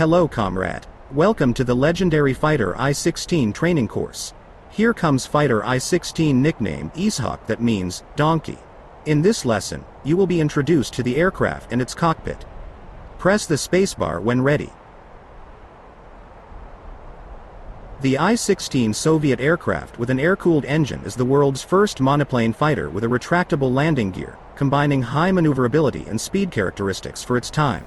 Hello comrade. Welcome to the legendary Fighter I-16 training course. Here comes Fighter I-16 nickname Ishak, that means donkey. In this lesson, you will be introduced to the aircraft and its cockpit. Press the spacebar when ready. The I-16 Soviet aircraft with an air-cooled engine is the world's first monoplane fighter with a retractable landing gear, combining high maneuverability and speed characteristics for its time.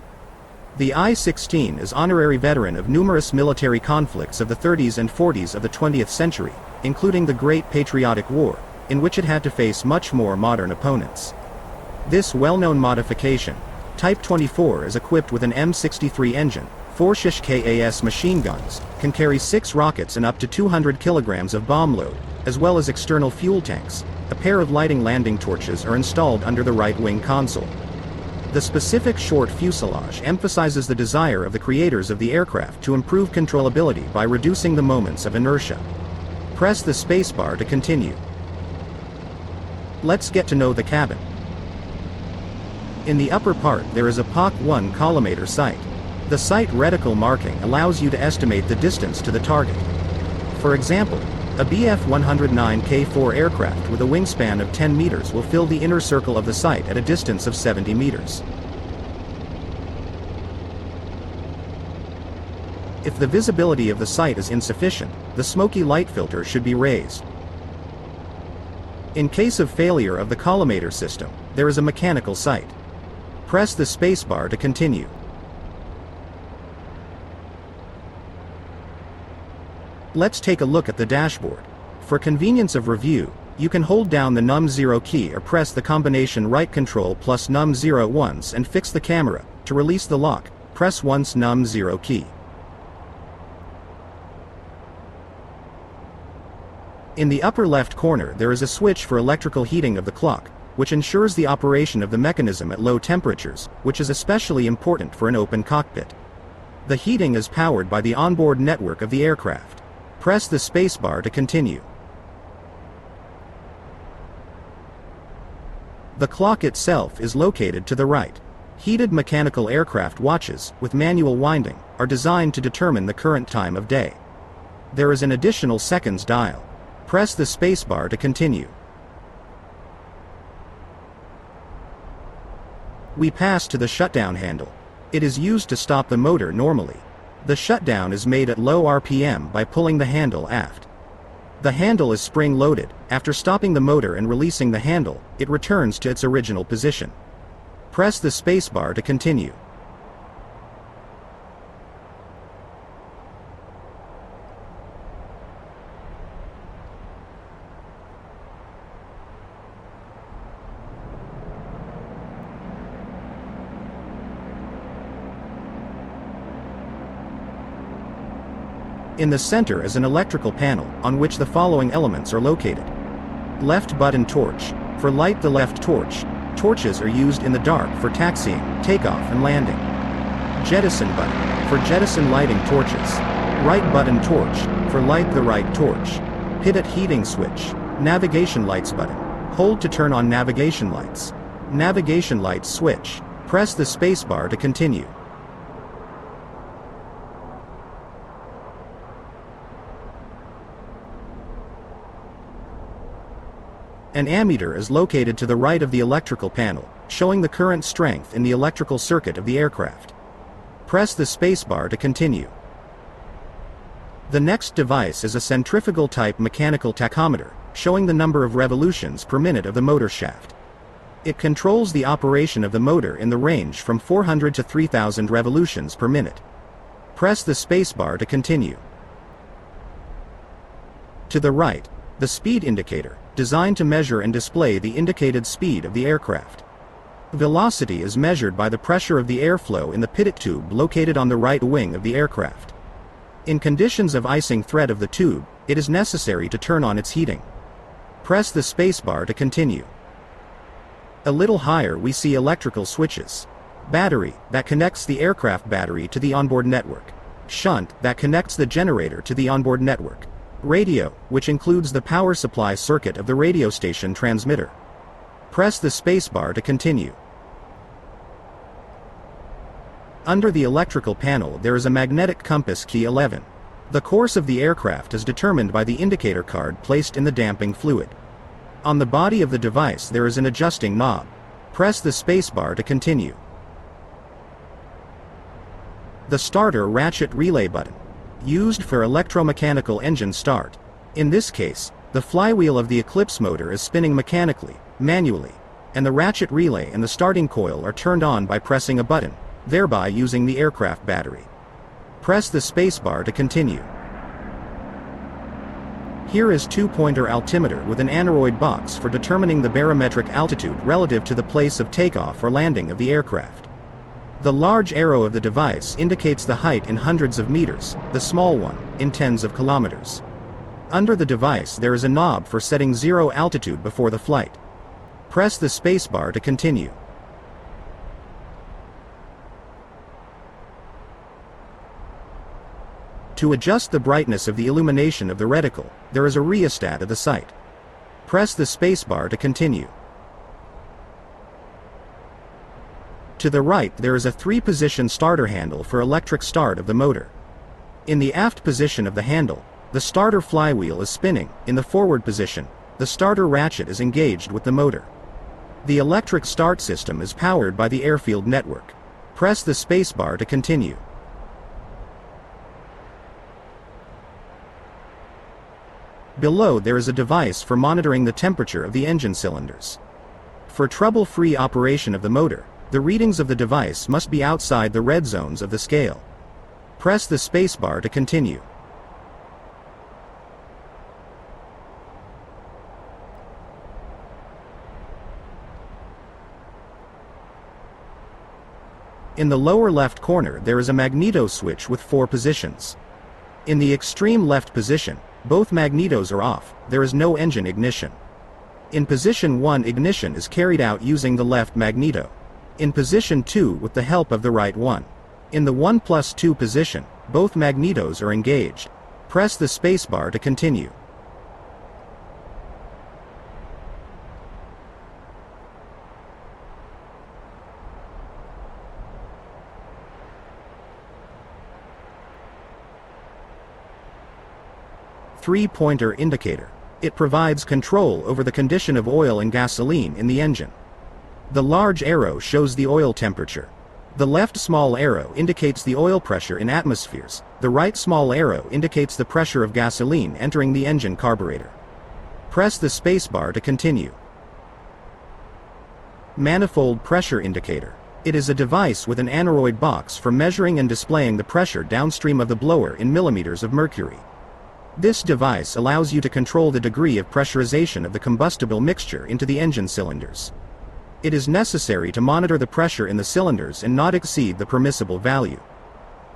The I-16 is honorary veteran of numerous military conflicts of the 30s and 40s of the 20th century, including the Great Patriotic War, in which it had to face much more modern opponents. This well-known modification, Type 24, is equipped with an M63 engine, 4 Shish-KAS machine guns, can carry 6 rockets and up to 200 kilograms of bomb load, as well as external fuel tanks. A pair of lighting landing torches are installed under the right-wing console. The specific short fuselage emphasizes the desire of the creators of the aircraft to improve controllability by reducing the moments of inertia. Press the spacebar to continue. Let's get to know the cabin. In the upper part there is a POC-1 collimator sight. The sight reticle marking allows you to estimate the distance to the target. For example, a Bf-109K4 aircraft with a wingspan of 10 meters will fill the inner circle of the sight at a distance of 70 meters. If the visibility of the sight is insufficient, the smoky light filter should be raised. In case of failure of the collimator system, there is a mechanical sight. Press the spacebar to continue. Let's take a look at the dashboard. For convenience of review, you can hold down the num0 key or press the combination right control plus num0 once and fix the camera. To release the lock, press once num0 key. In the upper left corner there is a switch for electrical heating of the clock, which ensures the operation of the mechanism at low temperatures, which is especially important for an open cockpit. The heating is powered by the onboard network of the aircraft. Press the spacebar to continue. The clock itself is located to the right. Heated mechanical aircraft watches, with manual winding, are designed to determine the current time of day. There is an additional seconds dial. Press the spacebar to continue. We pass to the shutdown handle. It is used to stop the motor normally. The shutdown is made at low RPM by pulling the handle aft. The handle is spring-loaded. After stopping the motor and releasing the handle, it returns to its original position. Press the spacebar to continue. In the center is an electrical panel, on which the following elements are located. Left button torch. For light the left torch. Torches are used in the dark for taxiing, takeoff and landing. Jettison button. For jettison lighting torches. Right button torch. For light the right torch. Pivot heating switch. Navigation lights button. Hold to turn on navigation lights. Navigation lights switch. Press the spacebar to continue. An ammeter is located to the right of the electrical panel, showing the current strength in the electrical circuit of the aircraft. Press the spacebar to continue. The next device is a centrifugal-type mechanical tachometer, showing the number of revolutions per minute of the motor shaft. It controls the operation of the motor in the range from 400 to 3000 revolutions per minute. Press the spacebar to continue. To the right, the speed indicator, designed to measure and display the indicated speed of the aircraft. Velocity is measured by the pressure of the airflow in the pitot tube located on the right wing of the aircraft. In conditions of icing thread of the tube, it is necessary to turn on its heating. Press the spacebar to continue. A little higher we see electrical switches. Battery, that connects the aircraft battery to the onboard network. Shunt, that connects the generator to the onboard network. Radio, which includes the power supply circuit of the radio station transmitter. Press the spacebar to continue. Under the electrical panel there is a magnetic compass key 11. The course of the aircraft is determined by the indicator card placed in the damping fluid. On the body of the device there is an adjusting knob. Press the spacebar to continue. The starter ratchet relay button. Used for electromechanical engine start. In this case, the flywheel of the Eclipse motor is spinning mechanically, manually, and the ratchet relay and the starting coil are turned on by pressing a button, thereby using the aircraft battery. Press the spacebar to continue. Here is two-pointer altimeter with an aneroid box for determining the barometric altitude relative to the place of takeoff or landing of the aircraft. The large arrow of the device indicates the height in hundreds of meters, the small one, in tens of kilometers. Under the device there is a knob for setting zero altitude before the flight. Press the spacebar to continue. To adjust the brightness of the illumination of the reticle, there is a rheostat at the site. Press the spacebar to continue. To the right there is a 3-position starter handle for electric start of the motor. In the aft position of the handle, the starter flywheel is spinning. In the forward position, the starter ratchet is engaged with the motor. The electric start system is powered by the airfield network. Press the spacebar to continue. Below there is a device for monitoring the temperature of the engine cylinders. For trouble-free operation of the motor, the readings of the device must be outside the red zones of the scale. Press the spacebar to continue. In the lower left corner there is a magneto switch with 4 positions. In the extreme left position, both magnetos are off, there is no engine ignition. In position 1 ignition is carried out using the left magneto. In position 2 with the help of the right one. In the 1+2 position, both magnetos are engaged. Press the spacebar to continue. Three-pointer indicator. It provides control over the condition of oil and gasoline in the engine. The large arrow shows the oil temperature. The left small arrow indicates the oil pressure in atmospheres. The right small arrow indicates the pressure of gasoline entering the engine carburetor. Press the spacebar to continue. Manifold pressure indicator. It is a device with an aneroid box for measuring and displaying the pressure downstream of the blower in millimeters of mercury. This device allows you to control the degree of pressurization of the combustible mixture into the engine cylinders. It is necessary to monitor the pressure in the cylinders and not exceed the permissible value.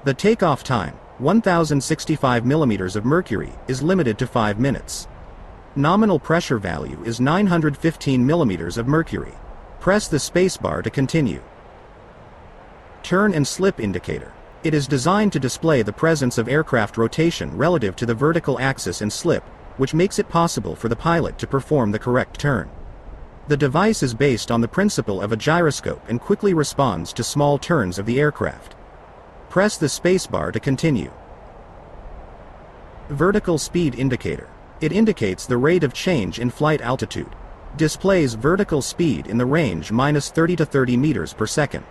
The takeoff time, 1065 millimeters of mercury, is limited to 5 minutes. Nominal pressure value is 915 millimeters of mercury. Press the spacebar to continue. Turn and slip indicator. It is designed to display the presence of aircraft rotation relative to the vertical axis and slip, which makes it possible for the pilot to perform the correct turn. The device is based on the principle of a gyroscope and quickly responds to small turns of the aircraft. Press the spacebar to continue. Vertical speed indicator. It indicates the rate of change in flight altitude. Displays vertical speed in the range -30 to 30 meters per second.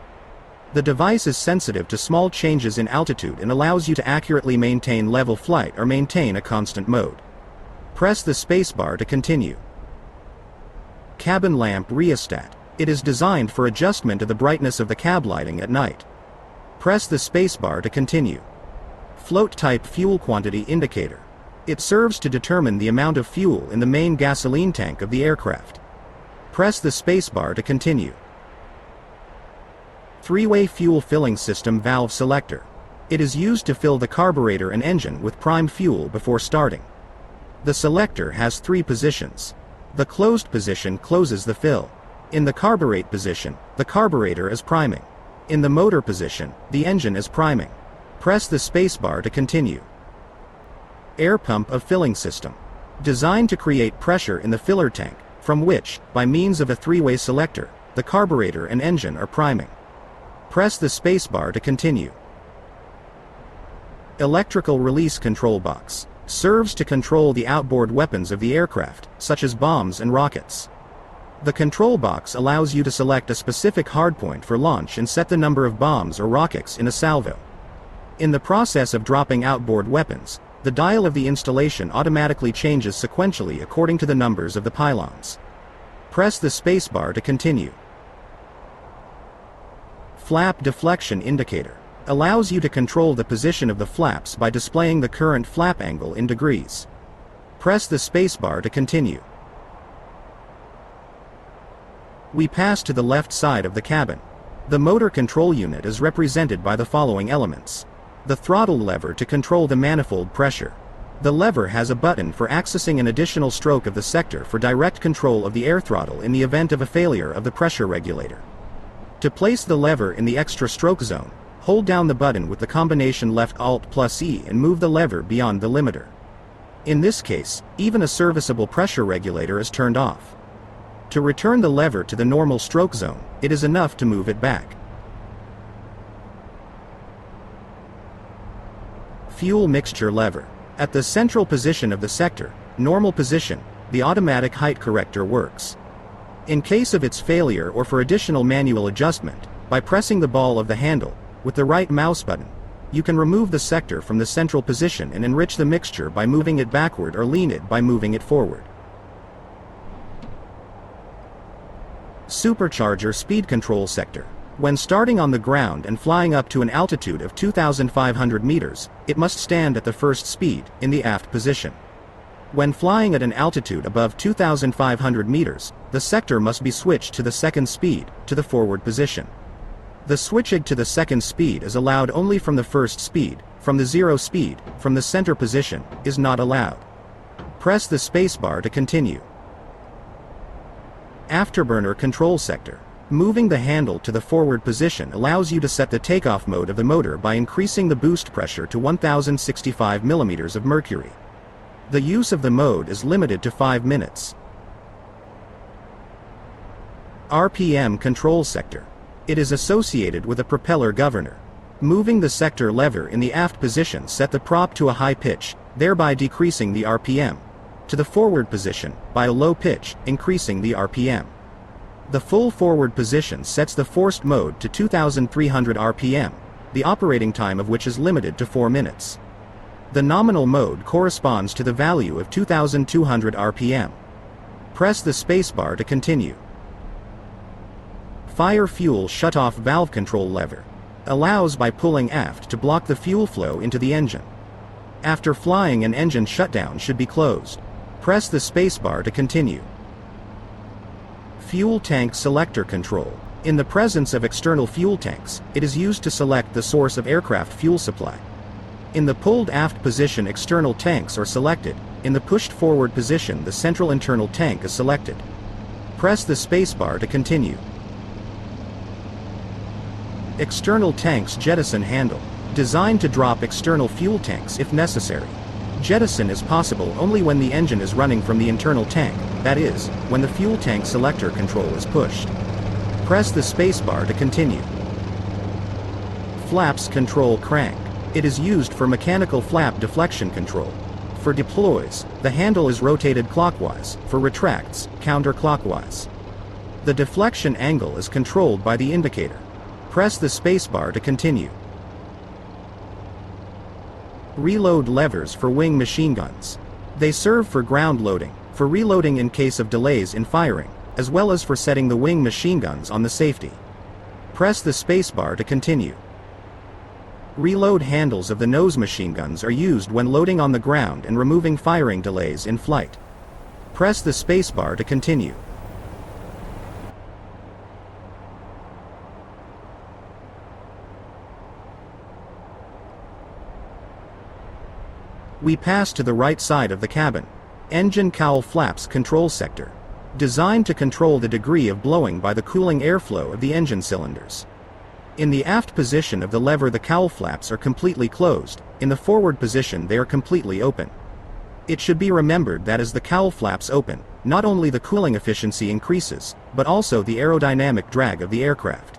The device is sensitive to small changes in altitude and allows you to accurately maintain level flight or maintain a constant mode. Press the spacebar to continue. Cabin lamp rheostat. It is designed for adjustment of the brightness of the cab lighting at night. Press the spacebar to continue. Float type fuel quantity indicator. It serves to determine the amount of fuel in the main gasoline tank of the aircraft. Press the spacebar to continue. Three-way fuel filling system valve selector. It is used to fill the carburetor and engine with prime fuel before starting. The selector has 3 positions. The closed position closes the fill. In the carburate position, the carburetor is priming. In the motor position, the engine is priming. Press the spacebar to continue. Air pump of filling system. Designed to create pressure in the filler tank, from which, by means of a 3-way selector, the carburetor and engine are priming. Press the spacebar to continue. Electrical release control box. Serves to control the outboard weapons of the aircraft, such as bombs and rockets. The control box allows you to select a specific hardpoint for launch and set the number of bombs or rockets in a salvo. In the process of dropping outboard weapons, the dial of the installation automatically changes sequentially according to the numbers of the pylons. Press the spacebar to continue. Flap deflection indicator. Allows you to control the position of the flaps by displaying the current flap angle in degrees. Press the spacebar to continue. We pass to the left side of the cabin. The motor control unit is represented by the following elements. The throttle lever to control the manifold pressure. The lever has a button for accessing an additional stroke of the sector for direct control of the air throttle in the event of a failure of the pressure regulator. To place the lever in the extra stroke zone, hold down the button with the combination left Alt+E and move the lever beyond the limiter. In this case, even a serviceable pressure regulator is turned off. To return the lever to the normal stroke zone, it is enough to move it back. Fuel mixture lever. At the central position of the sector, normal position, the automatic height corrector works. In case of its failure or for additional manual adjustment, by pressing the ball of the handle, with the right mouse button, you can remove the sector from the central position and enrich the mixture by moving it backward or lean it by moving it forward. Supercharger speed control sector. When starting on the ground and flying up to an altitude of 2,500 meters, it must stand at the first speed, in the aft position. When flying at an altitude above 2,500 meters, the sector must be switched to the second speed, to the forward position. The switching to the second speed is allowed only from the first speed, from the zero speed, from the center position, is not allowed. Press the spacebar to continue. Afterburner control sector. Moving the handle to the forward position allows you to set the takeoff mode of the motor by increasing the boost pressure to 1065 mm of mercury. The use of the mode is limited to 5 minutes. RPM control sector. It is associated with a propeller governor. Moving the sector lever in the aft position set the prop to a high pitch, thereby decreasing the RPM. To the forward position, by a low pitch, increasing the RPM. The full forward position sets the forced mode to 2,300 RPM, the operating time of which is limited to 4 minutes. The nominal mode corresponds to the value of 2,200 RPM. Press the spacebar to continue. Fire fuel shutoff valve control lever. Allows by pulling aft to block the fuel flow into the engine. After flying, an engine shutdown should be closed. Press the spacebar to continue. Fuel tank selector control. In the presence of external fuel tanks, it is used to select the source of aircraft fuel supply. In the pulled aft position, external tanks are selected. In the pushed forward position, the central internal tank is selected. Press the spacebar to continue. External tanks jettison handle. Designed to drop external fuel tanks if necessary. Jettison is possible only when the engine is running from the internal tank, that is, when the fuel tank selector control is pushed. Press the spacebar to continue. Flaps control crank. It is used for mechanical flap deflection control. For deploys, the handle is rotated clockwise, for retracts, counterclockwise. The deflection angle is controlled by the indicator. Press the spacebar to continue. Reload levers for wing machine guns. They serve for ground loading, for reloading in case of delays in firing, as well as for setting the wing machine guns on the safety. Press the spacebar to continue. Reload handles of the nose machine guns are used when loading on the ground and removing firing delays in flight. Press the spacebar to continue. We pass to the right side of the cabin. Engine cowl flaps control sector. Designed to control the degree of blowing by the cooling airflow of the engine cylinders. In the aft position of the lever, the cowl flaps are completely closed. In the forward position, they are completely open. It should be remembered that as the cowl flaps open, not only the cooling efficiency increases, but also the aerodynamic drag of the aircraft.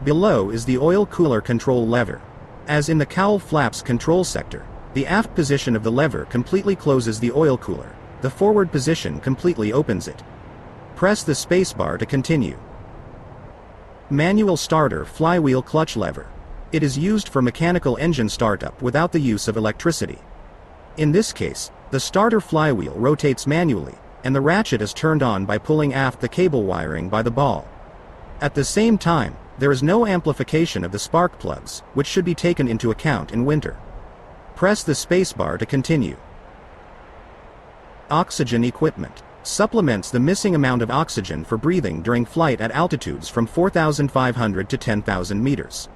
Below is the oil cooler control lever. As in the cowl flaps control sector, the aft position of the lever completely closes the oil cooler, the forward position completely opens it. Press the spacebar to continue. Manual starter flywheel clutch lever. It is used for mechanical engine startup without the use of electricity. In this case, the starter flywheel rotates manually, and the ratchet is turned on by pulling aft the cable wiring by the ball. At the same time, there is no amplification of the spark plugs, which should be taken into account in winter. Press the spacebar to continue. Oxygen equipment. Supplements the missing amount of oxygen for breathing during flight at altitudes from 4,500 to 10,000 meters.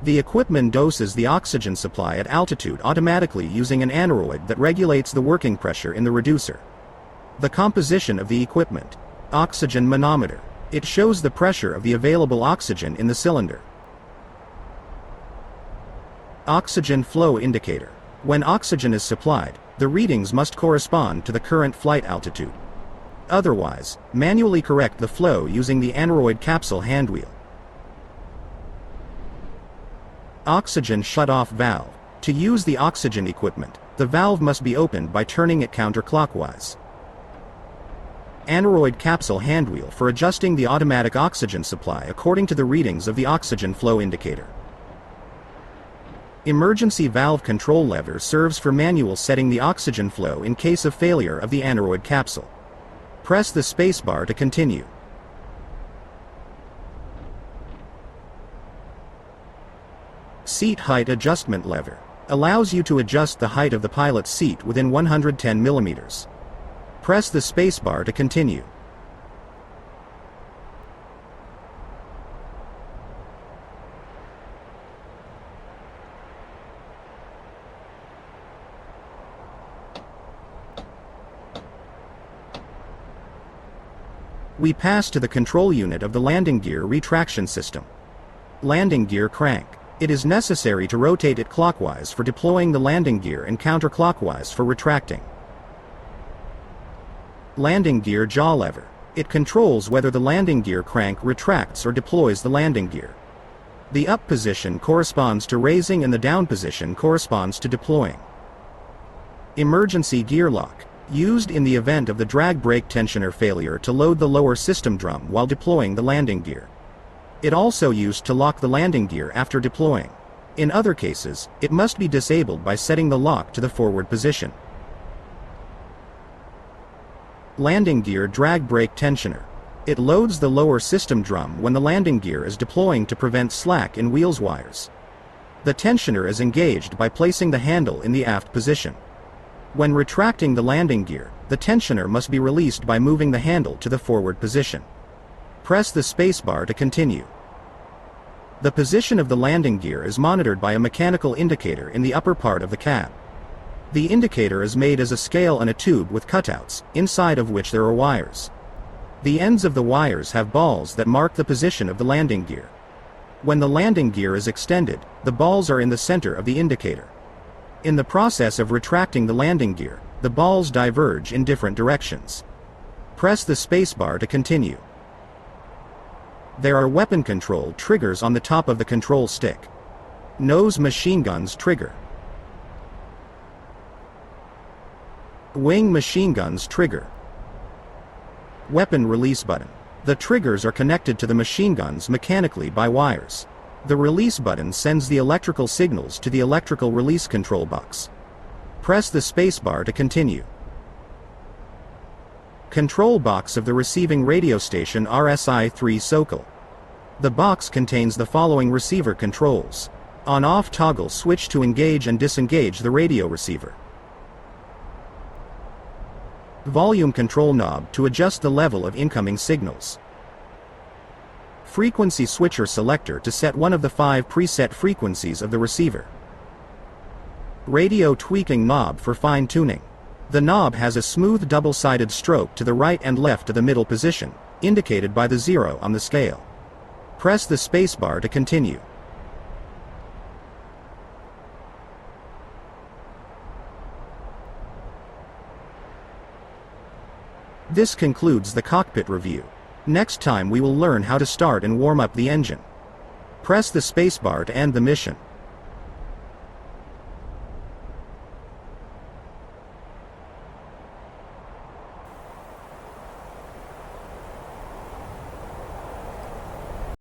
The equipment doses the oxygen supply at altitude automatically using an aneroid that regulates the working pressure in the reducer. The composition of the equipment. Oxygen manometer. It shows the pressure of the available oxygen in the cylinder. Oxygen flow indicator. When oxygen is supplied, the readings must correspond to the current flight altitude. Otherwise, manually correct the flow using the aneroid capsule handwheel. Oxygen shut-off valve. To use the oxygen equipment, the valve must be opened by turning it counterclockwise. Aneroid capsule handwheel for adjusting the automatic oxygen supply according to the readings of the oxygen flow indicator. Emergency valve control lever serves for manual setting the oxygen flow in case of failure of the aneroid capsule. Press the spacebar to continue. Seat height adjustment lever. Allows you to adjust the height of the pilot's seat within 110 millimeters. Press the spacebar to continue. We pass to the control unit of the landing gear retraction system. Landing gear crank. It is necessary to rotate it clockwise for deploying the landing gear and counterclockwise for retracting. Landing gear jaw lever. It controls whether the landing gear crank retracts or deploys the landing gear. The up position corresponds to raising and the down position corresponds to deploying. Emergency gear lock. Used in the event of the drag brake tensioner failure to load the lower system drum while deploying the landing gear. It also used to lock the landing gear after deploying. In other cases, it must be disabled by setting the lock to the forward position. Landing gear drag brake tensioner. It loads the lower system drum when the landing gear is deploying to prevent slack in wheels wires. The tensioner is engaged by placing the handle in the aft position. When retracting the landing gear, the tensioner must be released by moving the handle to the forward position. Press the spacebar to continue. The position of the landing gear is monitored by a mechanical indicator in the upper part of the cab. The indicator is made as a scale and a tube with cutouts, inside of which there are wires. The ends of the wires have balls that mark the position of the landing gear. When the landing gear is extended, the balls are in the center of the indicator. In the process of retracting the landing gear, the balls diverge in different directions. Press the spacebar to continue. There are weapon control triggers on the top of the control stick. Nose machine guns trigger. Wing machine guns trigger. Weapon release button. The triggers are connected to the machine guns mechanically by wires. The release button sends the electrical signals to the electrical release control box. Press the spacebar to continue. Control box of the receiving radio station RSI-3 Sokol. The box contains the following receiver controls. On-off toggle switch to engage and disengage the radio receiver. Volume control knob to adjust the level of incoming signals. Frequency switcher selector to set one of the 5 preset frequencies of the receiver. Radio tweaking knob for fine-tuning. The knob has a smooth double-sided stroke to the right and left of the middle position, indicated by the 0 on the scale. Press the spacebar to continue. This concludes the cockpit review. Next time we will learn how to start and warm up the engine. Press the spacebar to end the mission.